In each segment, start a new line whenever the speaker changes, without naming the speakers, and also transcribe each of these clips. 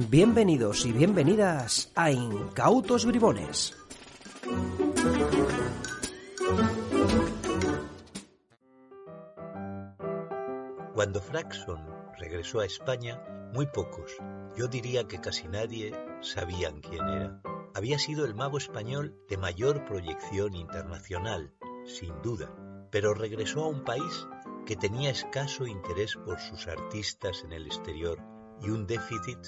Bienvenidos y bienvenidas a Incautos Bribones.
Cuando Fraxon regresó a España, muy pocos, yo diría que casi nadie, sabían quién era. Había sido el mago español de mayor proyección internacional, sin duda, pero regresó a un país que tenía escaso interés por sus artistas en el exterior y un déficit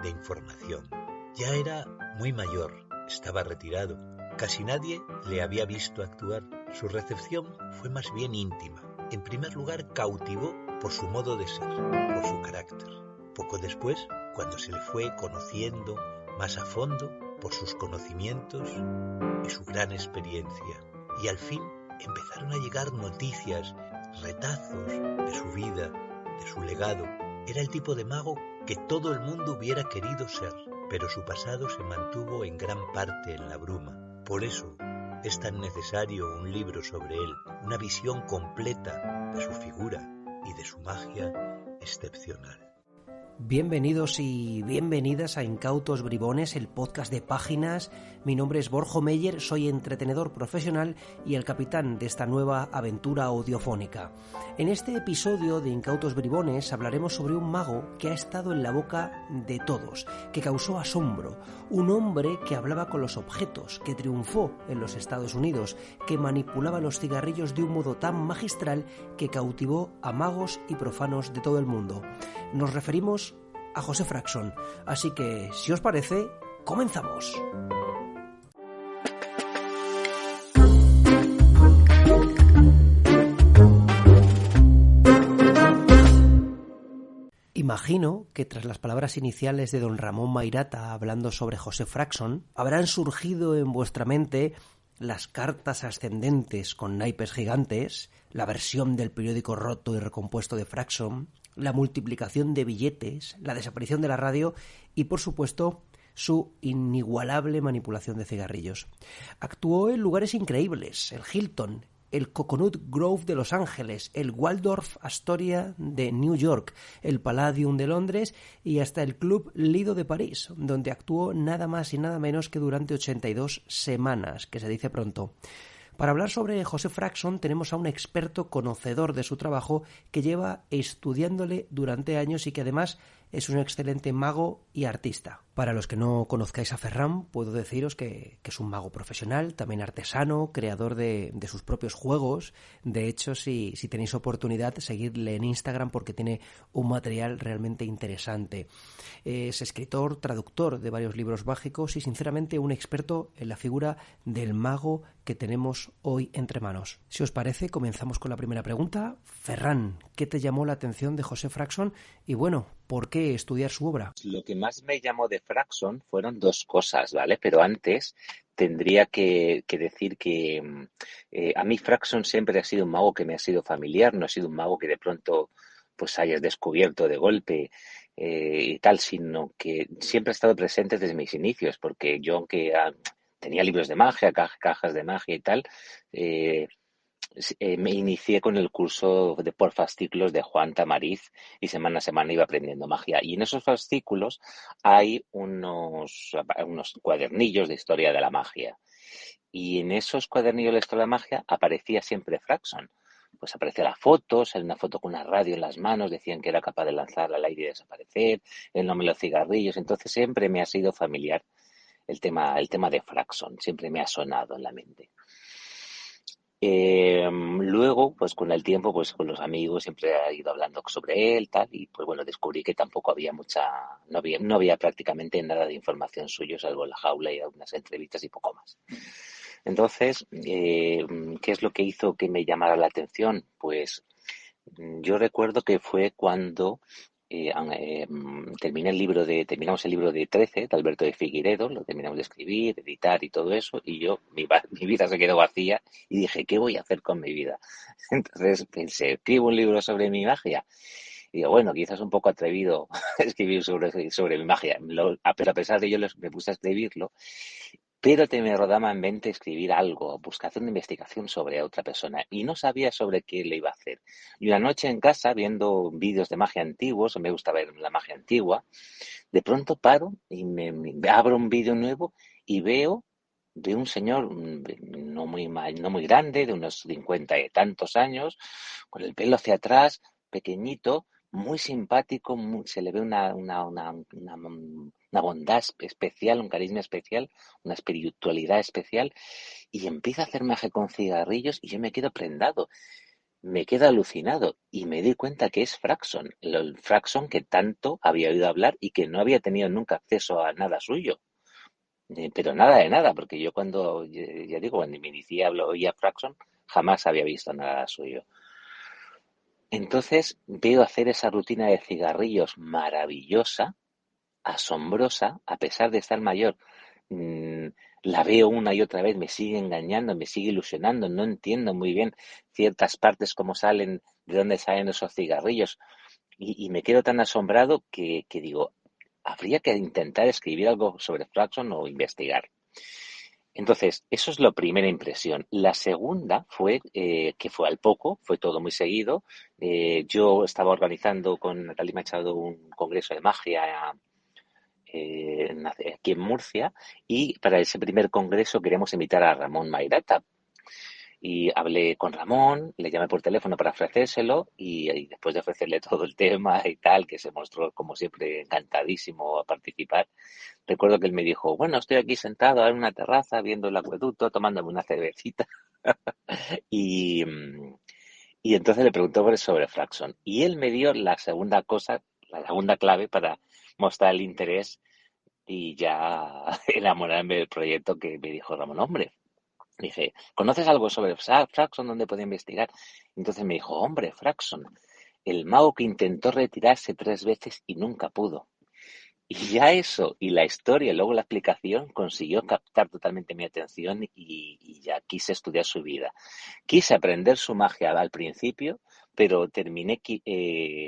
de información. Ya era muy mayor, estaba retirado, casi nadie le había visto actuar. Su recepción fue más bien íntima. En primer lugar, cautivó por su modo de ser, por su carácter. Poco después, cuando se le fue conociendo más a fondo por sus conocimientos y su gran experiencia. Y al fin empezaron a llegar noticias, retazos de su vida, de su legado. Era el tipo de mago que todo el mundo hubiera querido ser, pero su pasado se mantuvo en gran parte en la bruma. Por eso es tan necesario un libro sobre él, una visión completa de su figura y de su magia excepcional.
Bienvenidos y bienvenidas a Incautos Bribones, el podcast de Páginas. Mi nombre es Borjo Meyer, soy entretenedor profesional y el capitán de esta nueva aventura audiofónica. En este episodio de Incautos Bribones hablaremos sobre un mago que ha estado en la boca de todos, que causó asombro, un hombre que hablaba con los objetos, que triunfó en los Estados Unidos, que manipulaba los cigarrillos de un modo tan magistral que cautivó a magos y profanos de todo el mundo. Nos referimos a José Fraxon, así que, si os parece, comenzamos. Imagino que tras las palabras iniciales de don Ramón Mairata hablando sobre José Fraxon, habrán surgido en vuestra mente las cartas ascendentes con naipes gigantes, la versión del periódico roto y recompuesto de Fraxon, la multiplicación de billetes, la desaparición de la radio y, por supuesto, su inigualable manipulación de cigarrillos. Actuó en lugares increíbles: el Hilton, el Coconut Grove de Los Ángeles, el Waldorf Astoria de New York, el Palladium de Londres y hasta el Club Lido de París, donde actuó nada más y nada menos que durante 82 semanas, que se dice pronto. Para hablar sobre José Fraxon tenemos a un experto conocedor de su trabajo que lleva estudiándole durante años y que además es un excelente mago y artista. Para los que no conozcáis a Ferran, puedo deciros que es un mago profesional, también artesano, creador de sus propios juegos. De hecho, si tenéis oportunidad, seguidle en Instagram porque tiene un material realmente interesante. Es escritor, traductor de varios libros mágicos y sinceramente un experto en la figura del mago que tenemos hoy entre manos. Si os parece, comenzamos con la primera pregunta. Ferran, ¿qué te llamó la atención de José Fraxon? Y bueno, ¿por qué estudiar su obra?
Lo que más me llamó de Fraxon fueron dos cosas, ¿vale? Pero antes tendría que decir que a mí Fraxon siempre ha sido un mago que me ha sido familiar, no ha sido un mago que de pronto pues hayas descubierto de golpe y tal, sino que siempre ha estado presente desde mis inicios, porque yo aunque tenía libros de magia, cajas de magia y tal, me inicié con el curso por fascículos de Juan Tamariz y semana a semana iba aprendiendo magia. Y en esos fascículos hay unos cuadernillos de historia de la magia. Y en esos cuadernillos de historia de la magia aparecía siempre Fraxon. Pues aparecía la foto, sale una foto con una radio en las manos, decían que era capaz de lanzarla al aire y desaparecer, el nombre de los cigarrillos. Entonces siempre me ha sido familiar el tema de Fraxon, siempre me ha sonado en la mente. Luego, pues con el tiempo, pues con los amigos siempre he ido hablando sobre él, tal, y pues bueno, descubrí que tampoco había no había prácticamente nada de información suyo, salvo La Jaula y algunas entrevistas y poco más. Entonces, ¿qué es lo que hizo que me llamara la atención? Pues yo recuerdo que fue cuando terminamos el libro de 13 de Alberto de Figueiredo, lo terminamos de escribir, editar y todo eso, y mi vida se quedó vacía y dije, ¿qué voy a hacer con mi vida? Entonces pensé, ¿escribo un libro sobre mi magia? Y digo, bueno, quizás un poco atrevido escribir sobre mi magia, pero a pesar de ello me puse a escribirlo pero me rodaba en mente escribir algo, buscar hacer una investigación sobre otra persona y no sabía sobre qué le iba a hacer. Y una noche en casa, viendo vídeos de magia antiguos, me gusta ver la magia antigua, de pronto paro y me abro un vídeo nuevo y veo de un señor no muy grande, de unos 50 y tantos años, con el pelo hacia atrás, pequeñito, muy simpático, se le ve una bondad especial, un carisma especial, una espiritualidad especial, y empieza a hacer magia con cigarrillos y yo me quedo prendado, me quedo alucinado y me di cuenta que es Fraxon, el Fraxon que tanto había oído hablar y que no había tenido nunca acceso a nada suyo. Pero nada de nada, porque yo cuando, ya digo, cuando me inicié oía Fraxon, jamás había visto nada suyo. Entonces veo hacer esa rutina de cigarrillos maravillosa, asombrosa, a pesar de estar mayor. Mm, la veo una y otra vez, me sigue engañando, me sigue ilusionando, no entiendo muy bien ciertas partes, cómo salen, de dónde salen esos cigarrillos. Y me quedo tan asombrado que digo, habría que intentar escribir algo sobre Fraxon o investigar. Entonces, eso es la primera impresión. La segunda fue que fue al poco, fue todo muy seguido. Yo estaba organizando con Natalie Machado un congreso de magia aquí en Murcia y para ese primer congreso queríamos invitar a Ramón Mairata. Y hablé con Ramón, le llamé por teléfono para ofrecérselo y después de ofrecerle todo el tema y tal, que se mostró como siempre encantadísimo a participar, recuerdo que él me dijo, bueno, estoy aquí sentado en una terraza viendo el acueducto, tomándome una cervecita y, y entonces le preguntó sobre Fraxon y él me dio la segunda cosa, la segunda clave para mostrar el interés y ya enamorarme del proyecto que me dijo Ramón, hombre. Dije, ¿conoces algo sobre Fraxon donde puedo investigar? Entonces me dijo, hombre, Fraxon, el mago que intentó retirarse 3 veces y nunca pudo. Y ya eso, y la historia, y luego la explicación, consiguió captar totalmente mi atención y ya quise estudiar su vida. Quise aprender su magia al principio, pero terminé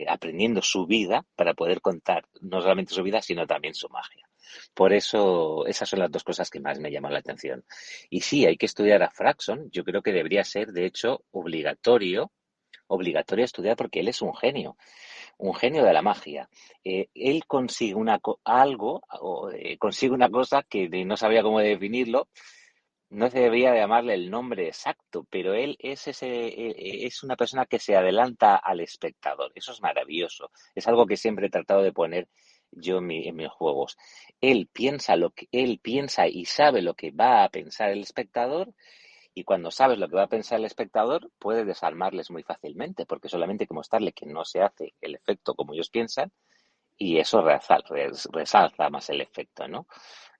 aprendiendo su vida para poder contar no solamente su vida, sino también su magia. Por eso, esas son las dos cosas que más me llaman la atención. Y sí, hay que estudiar a Fraxon. Yo creo que debería ser, de hecho, obligatorio estudiar porque él es un genio de la magia. Él consigue consigue una cosa que no sabía cómo definirlo, no se debería llamarle el nombre exacto, pero él es una persona que se adelanta al espectador. Eso es maravilloso. Es algo que siempre he tratado de poner yo en mis juegos. Él piensa y sabe lo que va a pensar el espectador, y cuando sabes lo que va a pensar el espectador, puedes desarmarles muy fácilmente, porque solamente hay que mostrarle que no se hace el efecto como ellos piensan, y eso resalza más el efecto, ¿no?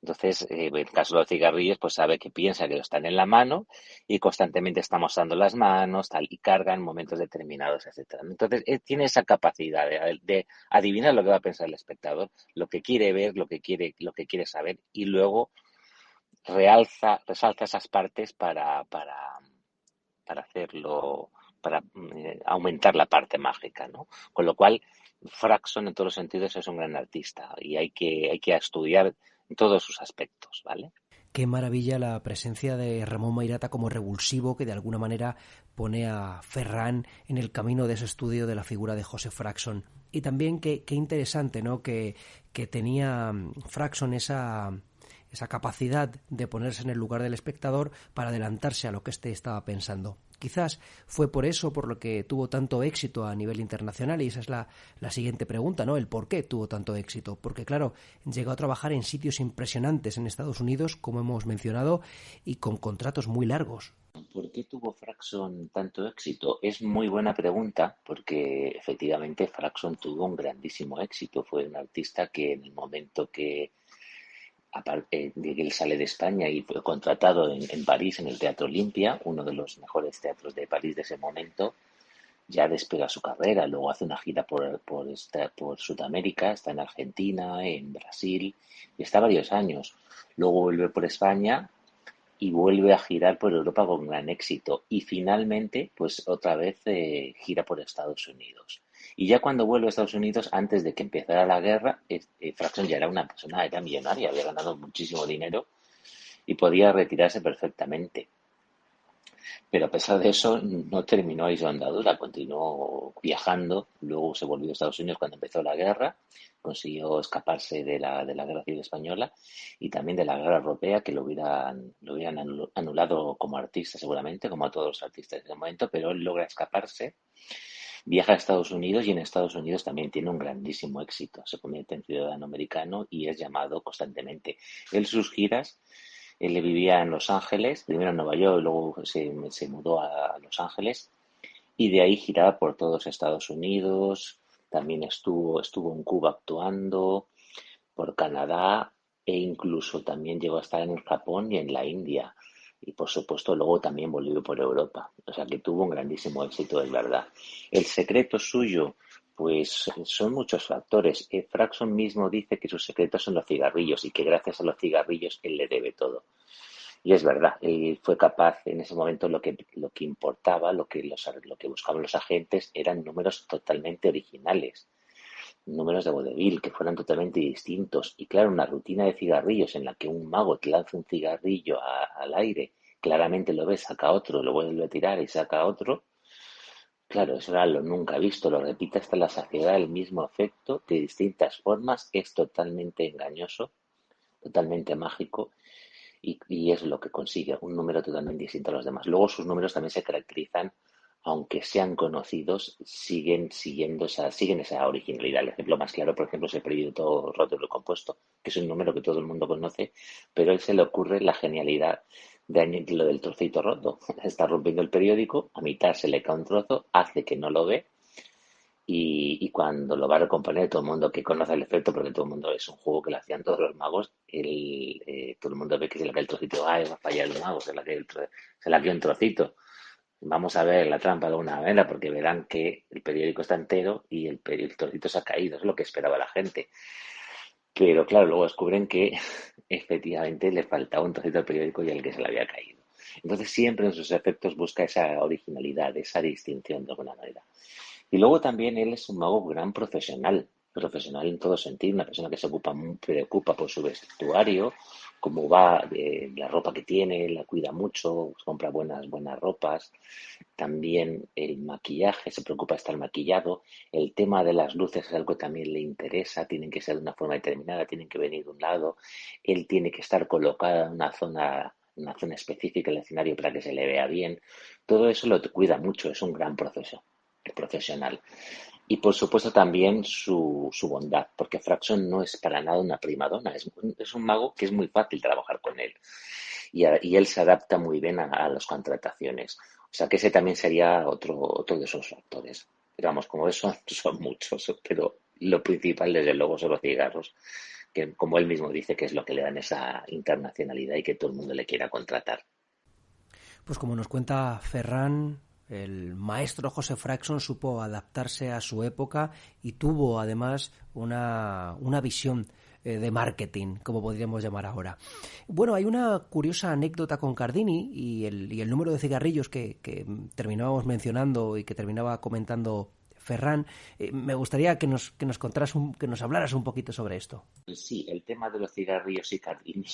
Entonces, en el caso de los cigarrillos, pues sabe que piensa que lo están en la mano y constantemente está mostrando las manos, tal, y carga en momentos determinados, etcétera. Entonces, tiene esa capacidad de adivinar lo que va a pensar el espectador, lo que quiere ver, lo que quiere saber, y luego resalta esas partes para hacerlo, para aumentar la parte mágica, ¿no? Con lo cual, Fraxon en todos los sentidos es un gran artista y hay que estudiar todos sus aspectos, ¿vale?
Qué maravilla la presencia de Ramón Mairata como revulsivo que de alguna manera pone a Ferran en el camino de ese estudio de la figura de José Fraxon. Y también qué interesante, ¿no? Que tenía Fraxon esa capacidad de ponerse en el lugar del espectador para adelantarse a lo que éste estaba pensando. Quizás fue por eso por lo que tuvo tanto éxito a nivel internacional, y esa es la siguiente pregunta, ¿no? El por qué tuvo tanto éxito. Porque, claro, llegó a trabajar en sitios impresionantes en Estados Unidos, como hemos mencionado, y con contratos muy largos.
¿Por qué tuvo Fraxon tanto éxito? Es muy buena pregunta porque efectivamente Fraxon tuvo un grandísimo éxito. Fue un artista que en el momento que aparte de que él sale de España y fue contratado en París, en el Teatro Olimpia, uno de los mejores teatros de París de ese momento, ya despega su carrera. Luego hace una gira por Sudamérica, está en Argentina, en Brasil, y está varios años. Luego vuelve por España y vuelve a girar por Europa con gran éxito. Y finalmente, pues otra vez gira por Estados Unidos. Y ya cuando vuelve a Estados Unidos, antes de que empezara la guerra, Fraxon ya era una persona, era millonaria, había ganado muchísimo dinero y podía retirarse perfectamente. Pero a pesar de eso, no terminó ahí su andadura, continuó viajando, luego se volvió a Estados Unidos cuando empezó la guerra, consiguió escaparse de la Guerra Civil Española y también de la Guerra Europea, que lo hubieran anulado como artista seguramente, como a todos los artistas de ese momento, pero él logra escaparse, viaja a Estados Unidos y en Estados Unidos también tiene un grandísimo éxito, se convierte en ciudadano americano y es llamado constantemente. Él sus giras él vivía en Los Ángeles, primero en Nueva York, luego se mudó a Los Ángeles y de ahí giraba por todos Estados Unidos, también estuvo en Cuba actuando, por Canadá e incluso también llegó a estar en el Japón y en la India. Y por supuesto luego también volvió por Europa. O sea que tuvo un grandísimo éxito, es verdad. El secreto suyo, pues son muchos factores. Fraxon mismo dice que sus secretos son los cigarrillos y que gracias a los cigarrillos él le debe todo. Y es verdad, él fue capaz en ese momento lo que importaba, lo que buscaban los agentes eran números totalmente originales, números de vodevil que fueran totalmente distintos. Y claro, una rutina de cigarrillos en la que un mago te lanza un cigarrillo al aire, claramente lo ves, saca otro, lo vuelve a tirar y saca otro. Claro, eso era lo nunca visto, lo repite hasta la saciedad, el mismo efecto de distintas formas, es totalmente engañoso, totalmente mágico y es lo que consigue, un número totalmente distinto a los demás. Luego sus números también se caracterizan, aunque sean conocidos, siguen esa originalidad. El ejemplo más claro, por ejemplo, es el periódico roto y compuesto, que es un número que todo el mundo conoce, pero a él se le ocurre la genialidad de añadir lo del trocito roto. Está rompiendo el periódico, a mitad se le cae un trozo, hace que no lo ve y cuando lo va a recomponer, todo el mundo que conoce el efecto, porque todo el mundo es un juego que lo hacían todos los magos, todo el mundo ve que se le cae el trocito, ay, va a fallar el mago, se le cae un trocito. Vamos a ver la trampa de alguna manera, porque verán que el periódico está entero y el trocito se ha caído, es lo que esperaba la gente. Pero claro, luego descubren que efectivamente le faltaba un trocito del periódico y el que se le había caído. Entonces siempre en sus efectos busca esa originalidad, esa distinción de alguna manera. Y luego también él es un mago gran profesional, profesional en todo sentido, una persona que preocupa por su vestuario, cómo va, la ropa que tiene, la cuida mucho, compra buenas ropas. También el maquillaje, se preocupa de estar maquillado. El tema de las luces es algo que también le interesa, tienen que ser de una forma determinada, tienen que venir de un lado. Él tiene que estar colocado en una zona específica del escenario para que se le vea bien. Todo eso lo cuida mucho, es un gran proceso profesional. Y por supuesto también su bondad, porque Fraxon no es para nada una primadona, es un mago que es muy fácil trabajar con él y él se adapta muy bien a las contrataciones. O sea que ese también sería otro de esos factores. Pero vamos, como eso, son muchos, pero lo principal desde luego son los cigarros, que como él mismo dice que es lo que le dan esa internacionalidad y que todo el mundo le quiera contratar.
Pues como nos cuenta Ferran, el maestro José Fraxon supo adaptarse a su época y tuvo además una visión de marketing, como podríamos llamar ahora. Bueno, hay una curiosa anécdota con Cardini y el número de cigarrillos que terminábamos mencionando y que terminaba comentando Ferran. Me gustaría que nos contaras que nos hablaras un poquito sobre esto.
Pues sí, el tema de los cigarrillos y Cardini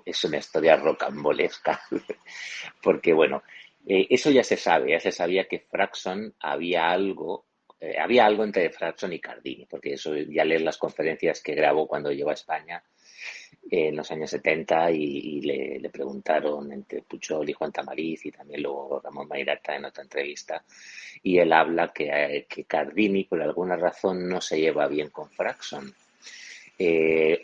es una historia rocambolesca, porque bueno, eso ya se sabía que Fraxon había algo entre Fraxon y Cardini, porque eso ya lees las conferencias que grabó cuando llegó a España en los años 70 y le preguntaron entre Puchol y Juan Tamariz y también luego Ramón Mairata en otra entrevista y él habla que Cardini por alguna razón no se lleva bien con Fraxon. Eh,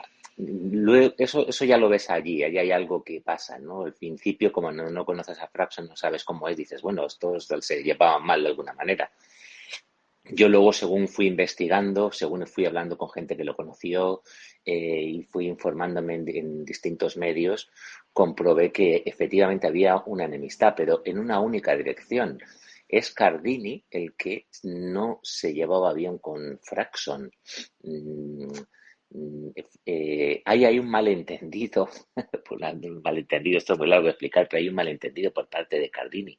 eso ya lo ves allí hay algo que pasa, ¿no? Al principio, como no conoces a Fraxon, no sabes cómo es, dices, bueno, estos se llevaban mal de alguna manera. Yo luego, según fui investigando, según fui hablando con gente que lo conoció y fui informándome en distintos medios, comprobé que efectivamente había una enemistad, pero en una única dirección. Es Cardini el que no se llevaba bien con Fraxon. Mm, ahí hay un malentendido, un malentendido, esto es muy largo de explicar, pero hay un malentendido por parte de Cardini.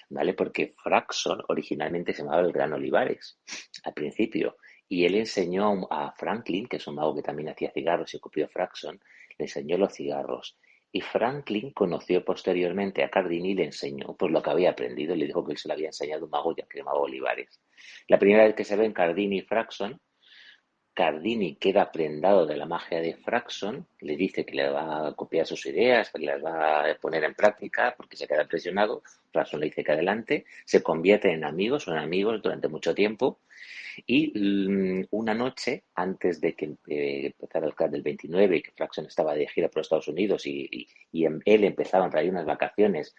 ¿Vale? Porque Fraxon originalmente se llamaba el Gran Olivares al principio y él enseñó a Franklin, que es un mago que también hacía cigarros y copió Fraxon, le enseñó los cigarros Y Franklin conoció posteriormente a Cardini y le enseñó pues, lo que había aprendido y le dijo que él se lo había enseñado un mago ya que llamaba Olivares. La primera vez que se ven Cardini y Fraxon, Cardini queda prendado de la magia de Fraxon, le dice que le va a copiar sus ideas, que las va a poner en práctica porque se queda impresionado. Fraxon le dice que adelante, se convierte en amigos, son amigos durante mucho tiempo y una noche antes de que empezara el CAD del 29 y que Fraxon estaba de gira por Estados Unidos y él empezaba a traer unas vacaciones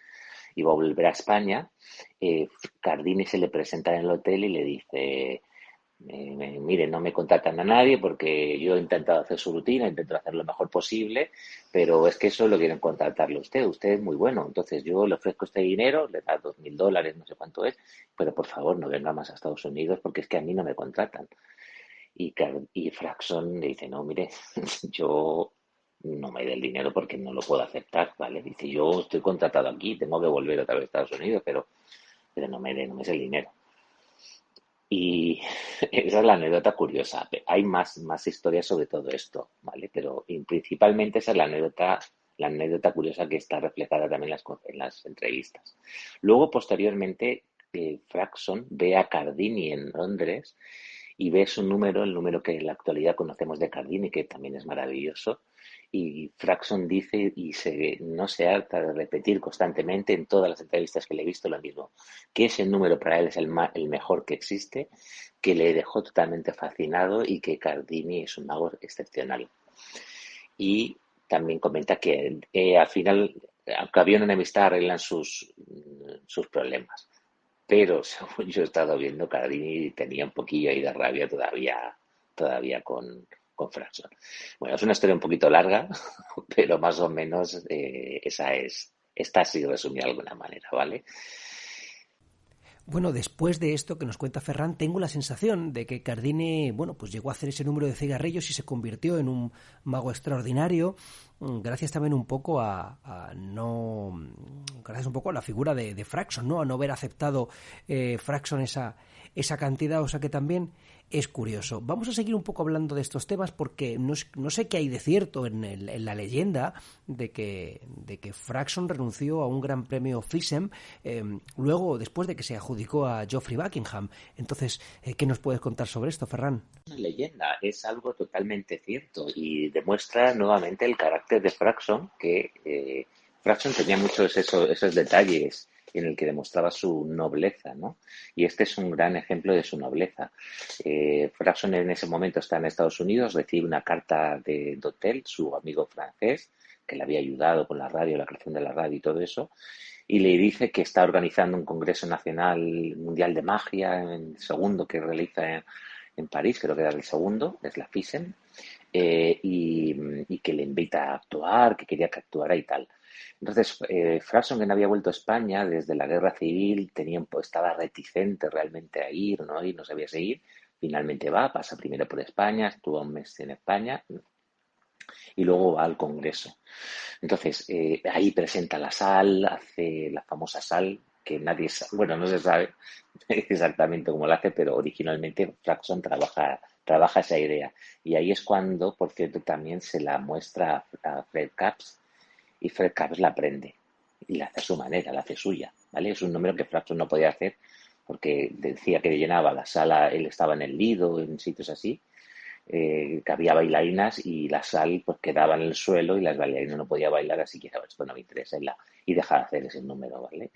y va a volver a España, Cardini se le presenta en el hotel y le dice, mire, no me contratan a nadie porque yo he intentado hacer su rutina, intento hacer lo mejor posible, pero es que solo quieren contratarle a usted, usted es muy bueno, entonces yo le ofrezco este dinero, le da $2.000, no sé cuánto es, pero por favor no venga más a Estados Unidos porque es que a mí no me contratan. Y Fraxon le dice, no, mire, yo no me dé el dinero porque no lo puedo aceptar, ¿vale? Dice, yo estoy contratado aquí, tengo que volver otra vez a Estados Unidos, pero no me dé el dinero. Y esa es la anécdota curiosa. Hay más historias sobre todo esto, ¿vale? Pero principalmente esa es la anécdota curiosa que está reflejada también en las entrevistas. Luego, posteriormente, Fraxon ve a Cardini en Londres y ves un número, el número que en la actualidad conocemos de Cardini, que también es maravilloso, y Fraxon dice no se harta de repetir constantemente en todas las entrevistas que le he visto lo mismo, que ese número para él es el mejor que existe, que le dejó totalmente fascinado y que Cardini es un mago excepcional. Y también comenta que al final, aunque había una enemistad, arreglan sus problemas. Pero según yo he estado viendo, Cardini tenía un poquillo ahí de rabia todavía con Fraxon. Bueno, es una historia un poquito larga, pero más o menos esta sí resumida de alguna manera, ¿vale?
Bueno, después de esto que nos cuenta Ferran, tengo la sensación de que Cardini, bueno, pues llegó a hacer ese número de cigarrillos y se convirtió en un mago extraordinario, gracias también un poco gracias un poco a la figura de Fraxon, ¿no? A no haber aceptado Fraxon esa cantidad, o sea que también es curioso. Vamos a seguir un poco hablando de estos temas porque no sé qué hay de cierto en la leyenda de que Fraxon renunció a un gran premio FISEM luego, después de que se adjudicó a Geoffrey Buckingham. Entonces, ¿qué nos puedes contar sobre esto, Ferran?
Una leyenda, es algo totalmente cierto y demuestra nuevamente el carácter de Fraxon, que Fraxon tenía muchos esos detalles en el que demostraba su nobleza, ¿no? Y este es un gran ejemplo de su nobleza. Fraxon en ese momento está en Estados Unidos, recibe una carta de Dotel, su amigo francés, que le había ayudado con la radio, la creación de la radio y todo eso, y le dice que está organizando un Congreso Nacional Mundial de Magia, en el segundo que realiza en París, creo que era el segundo, es la FISEM, y que le invita a actuar, que quería que actuara y tal. Entonces, Fraxon, que no había vuelto a España desde la Guerra Civil, estaba reticente realmente a ir, ¿no? Y no sabía seguir. Finalmente pasa primero por España, estuvo un mes en España y luego va al Congreso. Entonces, ahí presenta la sal, hace la famosa sal, que bueno, no se sabe exactamente cómo la hace, pero originalmente Fraxon trabaja esa idea. Y ahí es cuando, por cierto, también se la muestra a Fred Capps, y Fred Capps la aprende y la hace a su manera, la hace suya, ¿vale? Es un número que Fraxon no podía hacer porque decía que llenaba la sala, él estaba en el Lido, en sitios así, que había bailarinas y la sal pues quedaba en el suelo y las bailarinas no podían bailar, así que esto no me interesa y deja de hacer ese número, ¿vale?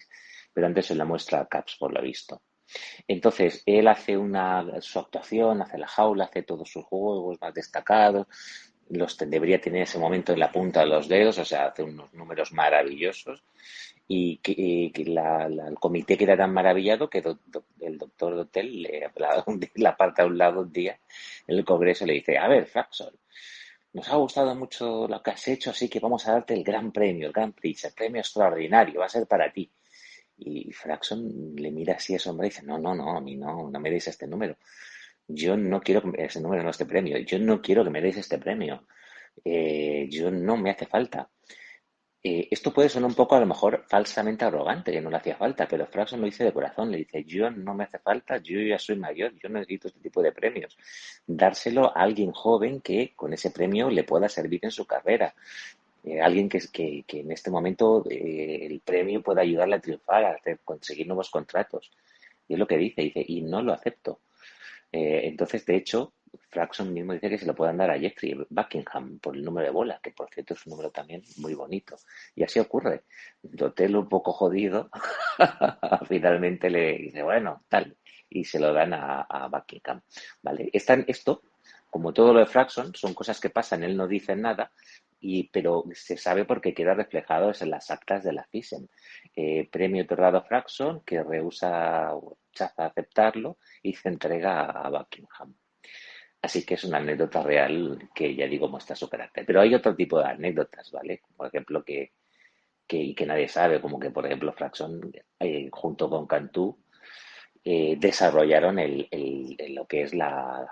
Pero antes se la muestra a Caps por lo visto. Entonces, él hace su actuación, hace la jaula, hace todos sus juegos más destacados, debería tener ese momento en la punta de los dedos, o sea, hace unos números maravillosos y que el comité queda tan maravillado que el doctor Dotel le aparta a un lado un día en el Congreso y le dice, a ver, Fraxon, nos ha gustado mucho lo que has hecho, así que vamos a darte el gran premio, el gran prix, el premio extraordinario, va a ser para ti. Y Fraxon le mira así a ese hombre y dice, no, a mí no me deis este número. Yo no quiero ese número, no este premio. Yo no quiero que me deis este premio. Yo no me hace falta. Esto puede sonar un poco a lo mejor falsamente arrogante, que no le hacía falta, pero Fraxon lo dice de corazón, le dice, yo no me hace falta, yo ya soy mayor, yo no necesito este tipo de premios. Dárselo a alguien joven que con ese premio le pueda servir en su carrera. Alguien que en este momento el premio pueda ayudarle a triunfar, conseguir nuevos contratos. Y es lo que dice, y no lo acepto. Entonces, de hecho, Fraxon mismo dice que se lo puedan dar a Jeffrey Buckingham por el número de bola, que por cierto es un número también muy bonito. Y así ocurre. Dotel un poco jodido, finalmente le dice, bueno, tal, y se lo dan a Buckingham. ¿Vale? Esto, como todo lo de Fraxon, son cosas que pasan, él no dice nada, pero se sabe porque queda reflejado en las actas de la FISEM. Premio otorgado a Fraxon, que rehúsa o rechaza aceptarlo y se entrega a Buckingham. Así que es una anécdota real que ya digo muestra su carácter. Pero hay otro tipo de anécdotas, ¿vale? Por ejemplo, que nadie sabe, como que por ejemplo Fraxon junto con Cantú desarrollaron lo que es la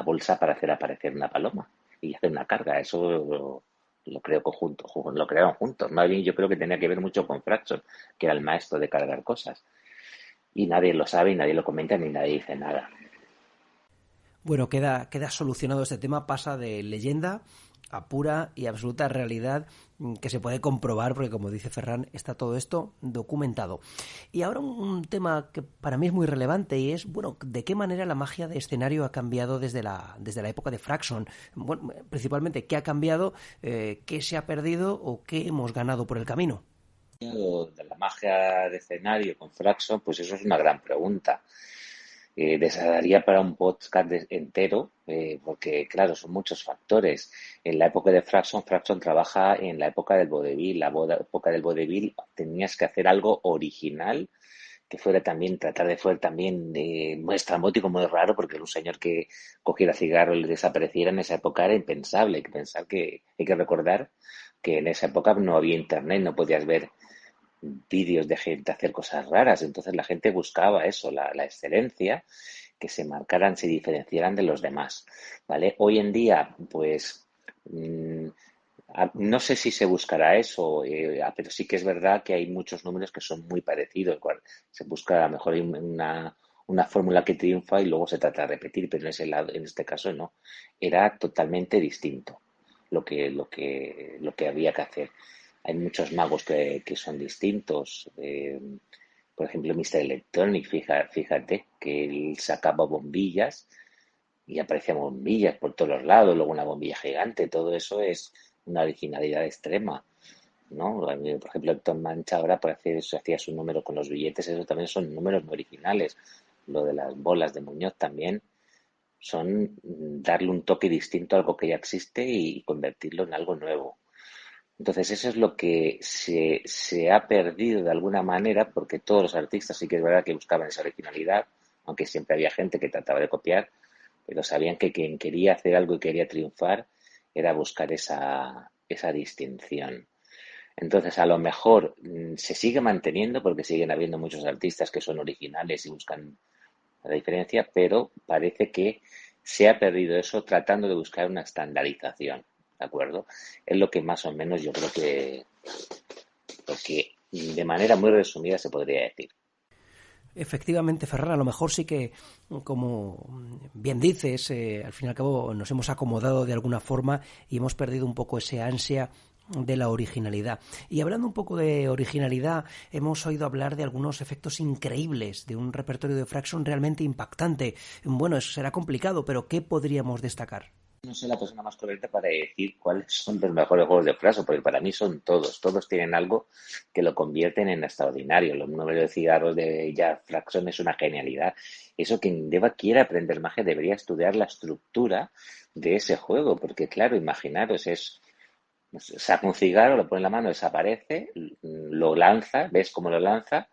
bolsa para hacer aparecer una paloma y hacer una carga. Eso lo creo lo crearon juntos. Más bien yo creo que tenía que ver mucho con Fraxon, que era el maestro de cargar cosas. Y nadie lo sabe y nadie lo comenta ni nadie dice nada.
Bueno, queda solucionado este tema, pasa de leyenda a pura y absoluta realidad que se puede comprobar, porque como dice Ferran, está todo esto documentado. Y ahora un tema que para mí es muy relevante y es, bueno, ¿de qué manera la magia de escenario ha cambiado desde la época de Fraxon? Bueno, principalmente, ¿qué ha cambiado, qué se ha perdido o qué hemos ganado por el camino?
De la magia de escenario con Fraxon, pues eso es una gran pregunta. Daría para un podcast entero, porque claro, son muchos factores. En la época de Fraxon, Fraxon trabaja en la época del vodevil. Época del vodevil tenías que hacer algo original que fuera también, tratar de fuera también muy estrambótico, muy raro, porque un señor que cogiera cigarro y le desapareciera en esa época era impensable. Hay que pensar que, hay que recordar que en esa época no había internet, no podías ver vídeos de gente hacer cosas raras, entonces la gente buscaba eso, la excelencia, que se marcaran, se diferenciaran de los demás, ¿vale? Hoy en día, pues, no sé si se buscará eso, pero sí que es verdad que hay muchos números que son muy parecidos, se busca a lo mejor una fórmula que triunfa y luego se trata de repetir, pero en este caso no, era totalmente distinto lo que había que hacer. Hay muchos magos que son distintos. Por ejemplo, Mr. Electronic, fíjate que él sacaba bombillas y aparecían bombillas por todos los lados, luego una bombilla gigante. Todo eso es una originalidad extrema, ¿no? Por ejemplo, Héctor Mancha ahora para hacer eso, hacía su número con los billetes, eso también son números muy originales. Lo de las bolas de Muñoz también son darle un toque distinto a algo que ya existe y convertirlo en algo nuevo. Entonces, eso es lo que se ha perdido de alguna manera, porque todos los artistas sí que es verdad que buscaban esa originalidad, aunque siempre había gente que trataba de copiar, pero sabían que quien quería hacer algo y quería triunfar era buscar esa distinción. Entonces, a lo mejor se sigue manteniendo, porque siguen habiendo muchos artistas que son originales y buscan la diferencia, pero parece que se ha perdido eso tratando de buscar una estandarización, ¿de acuerdo? Es lo que más o menos yo creo que de manera muy resumida se podría decir.
Efectivamente, Ferran, a lo mejor sí que, como bien dices, al fin y al cabo nos hemos acomodado de alguna forma y hemos perdido un poco ese ansia de la originalidad. Y hablando un poco de originalidad, hemos oído hablar de algunos efectos increíbles, de un repertorio de Fraxon realmente impactante. Bueno, eso será complicado, pero ¿qué podríamos destacar?
No soy la persona más correcta para decir cuáles son los mejores juegos de Fraxon, porque para mí son todos tienen algo que lo convierten en extraordinario. Los números de cigarros de Jack Fraxon es una genialidad. Eso quien quiera aprender magia debería estudiar la estructura de ese juego, porque claro, imaginaros, saca un cigarro, lo pone en la mano, desaparece, lo lanza, ves cómo lo lanza,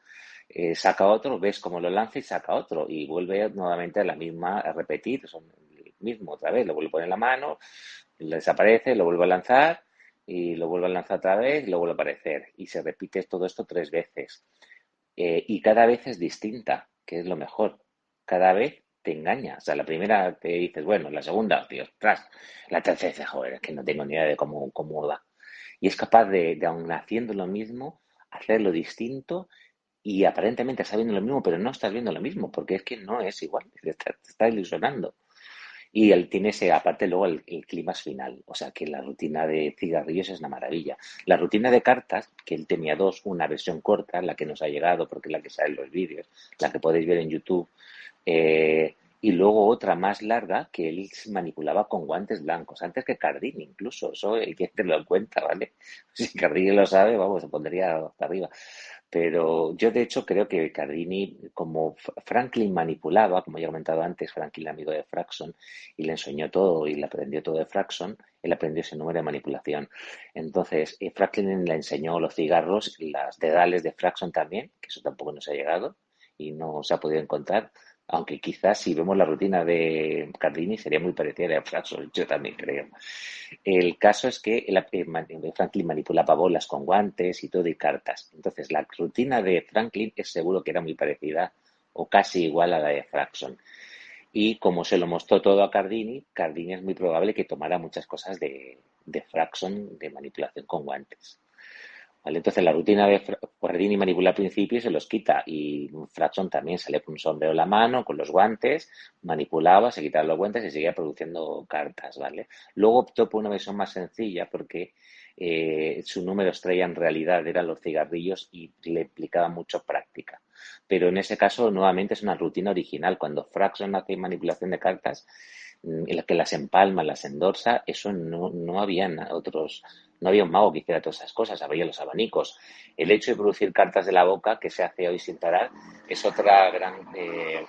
saca otro, ves cómo lo lanza y saca otro, y vuelve nuevamente a repetir, son el mismo otra vez, lo vuelve a poner en la mano, lo desaparece, lo vuelve a lanzar, y lo vuelve a lanzar otra vez, y lo vuelve a aparecer, y se repite todo esto 3 veces. Y cada vez es distinta, que es lo mejor. Cada vez te engaña. O sea, la primera te dices, bueno, la segunda, tío, tras. La tercera dices, joder, es que no tengo ni idea de cómo va. Y es capaz de aun haciendo lo mismo, hacerlo distinto y aparentemente estás viendo lo mismo, pero no estás viendo lo mismo, porque es que no es igual, te está ilusionando. Y él tiene ese, aparte luego el clímax final, o sea que la rutina de cigarrillos es una maravilla. La rutina de cartas, que él tenía dos, una versión corta, la que nos ha llegado, porque es la que sale en los vídeos, la que podéis ver en YouTube, y luego otra más larga que él manipulaba con guantes blancos, antes que Cardini incluso, eso el que te lo cuenta, ¿vale? Si Cardini lo sabe, vamos, se pondría hasta arriba. Pero yo de hecho creo que Cardini, como Franklin manipulaba, como ya he comentado antes, Franklin amigo de Fraxon, y le enseñó todo y le aprendió todo de Fraxon, él aprendió ese número de manipulación. Entonces, Franklin le enseñó los cigarros, las dedales de Fraxon también, que eso tampoco nos ha llegado y no se ha podido encontrar, aunque quizás si vemos la rutina de Cardini sería muy parecida a la de Fraxon, yo también creo. El caso es que Franklin manipulaba bolas con guantes y todo y cartas. Entonces, la rutina de Franklin es seguro que era muy parecida o casi igual a la de Fraxon. Y como se lo mostró todo a Cardini, Cardini es muy probable que tomara muchas cosas de Fraxon, de manipulación con guantes. ¿Vale? Entonces la rutina de Guardini manipula al principio y se los quita y Fraxon también sale con un sombrero en la mano, con los guantes, manipulaba, se quitaba los guantes y seguía produciendo cartas, ¿vale? Luego optó por una versión más sencilla porque su número estrella en realidad eran los cigarrillos y le implicaba mucho práctica. Pero en ese caso nuevamente es una rutina original. Cuando Fraxon hace manipulación de cartas, en la que las empalma, las endorsa, eso no habían otros, no había un mago que hiciera todas esas cosas, había los abanicos. El hecho de producir cartas de la boca, que se hace hoy sin parar, es otra gran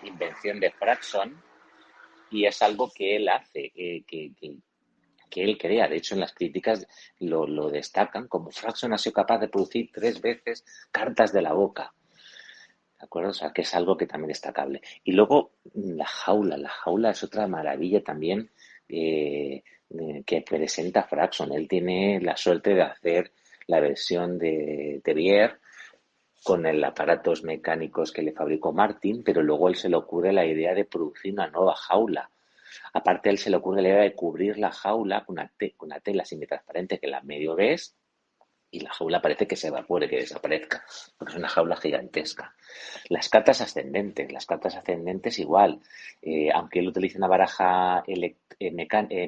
invención de Fraxon y es algo que él hace, que él crea. De hecho, en las críticas lo destacan como Fraxon ha sido capaz de producir 3 veces cartas de la boca. ¿De acuerdo? O sea, que es algo que también es destacable. Y luego la jaula es otra maravilla también que presenta Fraxon. Él tiene la suerte de hacer la versión de Bier con el aparatos mecánicos que le fabricó Martin, pero luego él se le ocurre la idea de producir una nueva jaula. Aparte, él se le ocurre la idea de cubrir la jaula con una tela semitransparente que la medio ves y la jaula parece que se evapore, que desaparezca, porque es una jaula gigantesca. Las cartas ascendentes igual, aunque él utiliza una baraja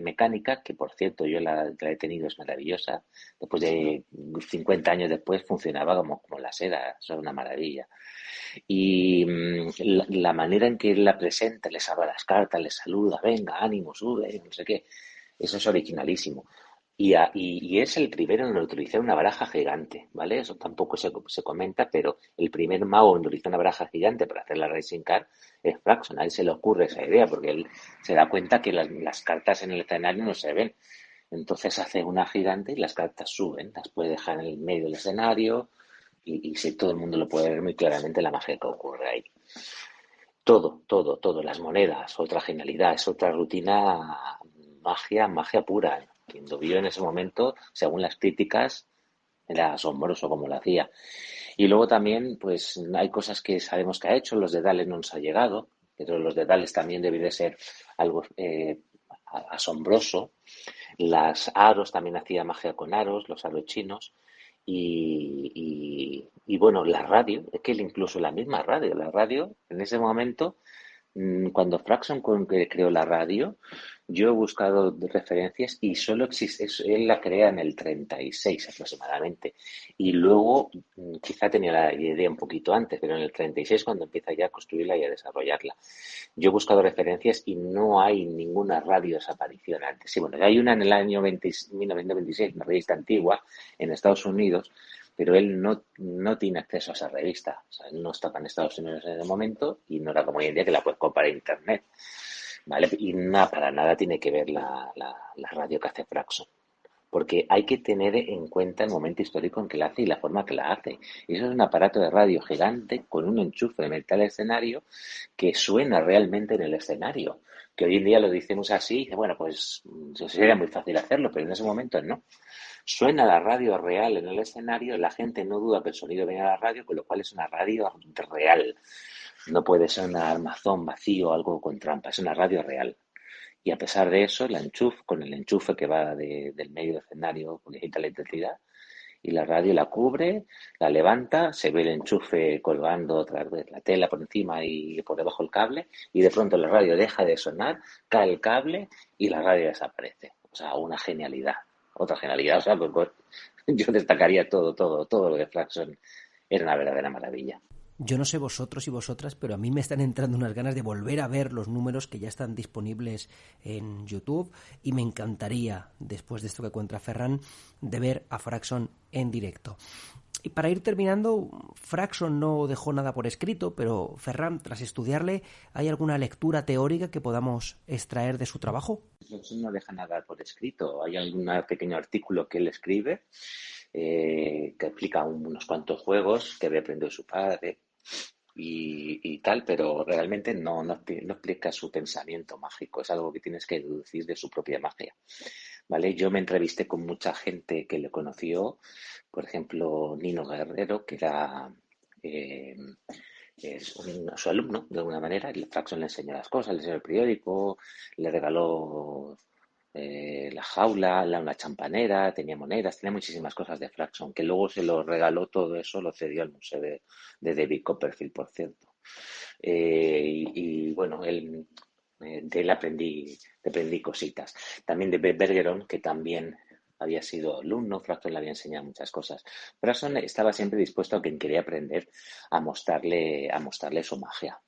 mecánica, que por cierto yo la he tenido, es maravillosa, después de 50 años después funcionaba como la seda, eso es una maravilla. Y la manera en que él la presenta, les abre las cartas, les saluda, venga, ánimo, sube, no sé qué, eso es originalísimo. Y es el primero en utilizar una baraja gigante, ¿vale? Eso tampoco se comenta, pero el primer mago en utilizar una baraja gigante para hacer la Racing Card es Fraxon. A él se le ocurre esa idea porque él se da cuenta que las cartas en el escenario no se ven. Entonces hace una gigante y las cartas suben, las puede dejar en el medio del escenario y si todo el mundo lo puede ver muy claramente la magia que ocurre ahí. Todo, las monedas, otra genialidad, es otra rutina, magia pura. Quien lo vio en ese momento, según las críticas, era asombroso como lo hacía. Y luego también, pues hay cosas que sabemos que ha hecho, los dedales no nos ha llegado, pero los dedales también debe de ser algo asombroso. Las aros también hacía magia con aros, los aros chinos. Y bueno, la radio, es que incluso la radio en ese momento cuando Fraxon creó la radio, yo he buscado referencias y solo existe, él la crea en el 36 aproximadamente. Y luego, quizá tenía la idea un poquito antes, pero en el 36 cuando empieza ya a construirla y a desarrollarla. Yo he buscado referencias y no hay ninguna radio de esa aparición antes. Sí, bueno, hay una en el año 1926, una revista antigua en Estados Unidos, pero él no tiene acceso a esa revista. O sea, él no estaba en Estados Unidos en el momento y no era como hoy en día que la puedes comprar en Internet. ¿Vale? Y nada, para nada tiene que ver la radio que hace Fraxon. Porque hay que tener en cuenta el momento histórico en que la hace y la forma que la hace. Y eso es un aparato de radio gigante con un enchufe de metal escenario que suena realmente en el escenario. Que hoy en día lo decimos así y dice, bueno, pues sería muy fácil hacerlo, pero en ese momento no. Suena la radio real en el escenario, la gente no duda que el sonido viene a la radio, con lo cual es una radio real. No puede ser un armazón vacío o algo con trampa, es una radio real. Y a pesar de eso, con el enchufe que va del medio del escenario, necesita electricidad y la radio la cubre, la levanta, se ve el enchufe colgando otra vez la tela por encima y por debajo el cable, y de pronto la radio deja de sonar, cae el cable y la radio desaparece. O sea, una genialidad, otra genialidad. O sea, pues, yo destacaría todo lo de Fraxon. Era una verdadera maravilla.
Yo no sé vosotros y vosotras, pero a mí me están entrando unas ganas de volver a ver los números que ya están disponibles en YouTube, y me encantaría, después de esto que cuenta Ferran, de ver a Fraxon en directo. Y para ir terminando, Fraxon no dejó nada por escrito, pero Ferran, tras estudiarle, ¿hay alguna lectura teórica que podamos extraer de su trabajo?
Fraxon no deja nada por escrito. Hay algún pequeño artículo que él escribe que explica unos cuantos juegos que había aprendido su padre y tal, pero realmente no explica su pensamiento mágico. Es algo que tienes que deducir de su propia magia, ¿vale? Yo me entrevisté con mucha gente que le conoció, por ejemplo, Nino Guerrero, que era su alumno, de alguna manera. Fraxon le enseñó las cosas, le enseñó el periódico, le regaló la jaula, una champanera, tenía monedas, tenía muchísimas cosas de Fraxon, que luego se lo regaló todo eso, lo cedió al museo de David Copperfield, por cierto. Bueno, de él aprendí cositas. También de Bergeron, que también había sido alumno, Fraxon le había enseñado muchas cosas. Fraxon estaba siempre dispuesto a quien quería aprender a mostrarle su magia.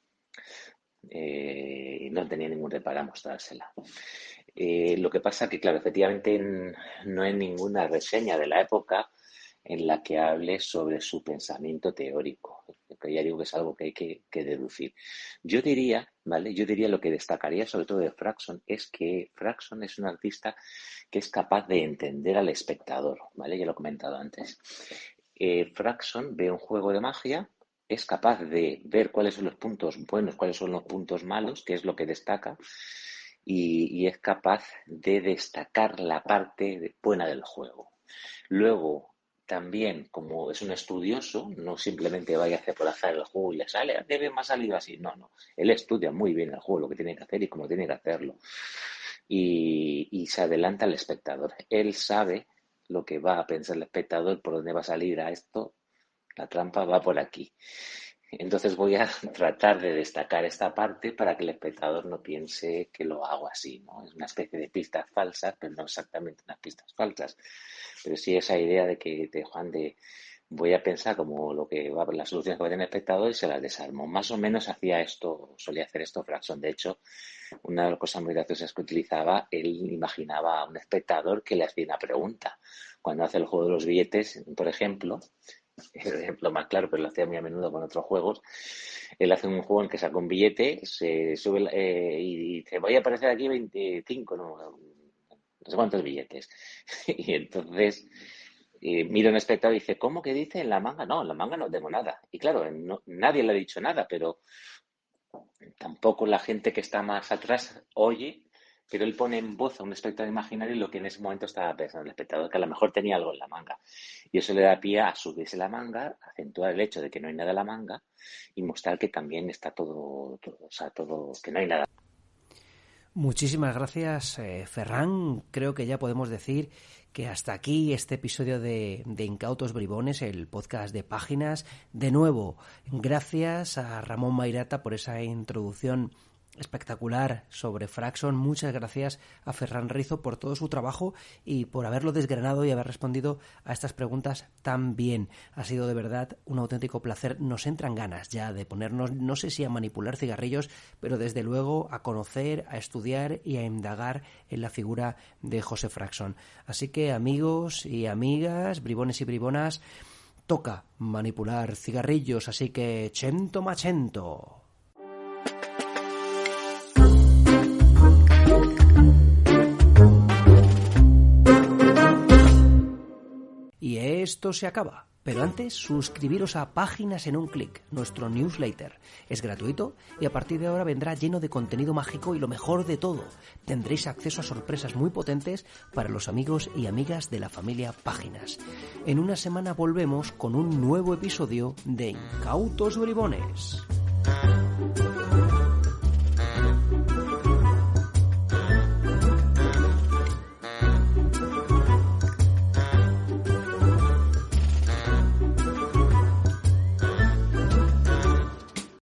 No tenía ningún reparo a mostrársela. Lo que pasa que, claro, efectivamente no hay ninguna reseña de la época en la que hable sobre su pensamiento teórico. Que ya digo que es algo que hay que deducir. Yo diría, ¿vale? Lo que destacaría sobre todo de Fraxon es que Fraxon es un artista que es capaz de entender al espectador, ¿vale? Ya lo he comentado antes. Fraxon ve un juego de magia, es capaz de ver cuáles son los puntos buenos, cuáles son los puntos malos, qué es lo que destaca, y es capaz de destacar la parte buena del juego. Luego, también, como es un estudioso, no simplemente vaya a hacer por azar el juego y le sale, me ha salido así. No. Él estudia muy bien el juego, lo que tiene que hacer y cómo tiene que hacerlo. Y se adelanta al espectador. Él sabe lo que va a pensar el espectador, por dónde va a salir a esto. La trampa va por aquí. Entonces voy a tratar de destacar esta parte para que el espectador no piense que lo hago así, ¿no? Es una especie de pistas falsas, pero no exactamente unas pistas falsas. Pero sí esa idea de que voy a pensar como las soluciones que va a tener el espectador y se las desarmo. Más o menos solía hacer esto Fraxon. De hecho, una de las cosas muy graciosas que utilizaba, él imaginaba a un espectador que le hacía una pregunta. Cuando hace el juego de los billetes, por ejemplo, es el ejemplo más claro, pero lo hacía muy a menudo con otros juegos. Él hace un juego en que saca un billete, se sube y dice, voy a aparecer aquí 25, no sé cuántos billetes. Y entonces mira un espectador y dice, ¿cómo que dice en la manga? No, en la manga no tengo nada. Y claro, nadie le ha dicho nada, pero tampoco la gente que está más atrás oye, pero él pone en voz a un espectador imaginario lo que en ese momento estaba pensando el espectador, que a lo mejor tenía algo en la manga. Y eso le da pie a subirse la manga, acentuar el hecho de que no hay nada en la manga y mostrar que también está todo, que no hay nada.
Muchísimas gracias, Ferran. Creo que ya podemos decir que hasta aquí este episodio de Incautos Bribones, el podcast de Páginas. De nuevo, gracias a Ramón Mairata por esa introducción espectacular sobre Fraxon. Muchas gracias a Ferran Rizo por todo su trabajo y por haberlo desgranado y haber respondido a estas preguntas tan bien. Ha sido de verdad un auténtico placer. Nos entran ganas ya de ponernos, no sé si a manipular cigarrillos, pero desde luego a conocer, a estudiar y a indagar en la figura de José Fraxon. Así que, amigos y amigas, bribones y bribonas, toca manipular cigarrillos, así que cento machento. Y esto se acaba. Pero antes, suscribiros a Páginas en un clic, nuestro newsletter. Es gratuito y a partir de ahora vendrá lleno de contenido mágico y lo mejor de todo, tendréis acceso a sorpresas muy potentes para los amigos y amigas de la familia Páginas. En una semana volvemos con un nuevo episodio de Incautos Bribones.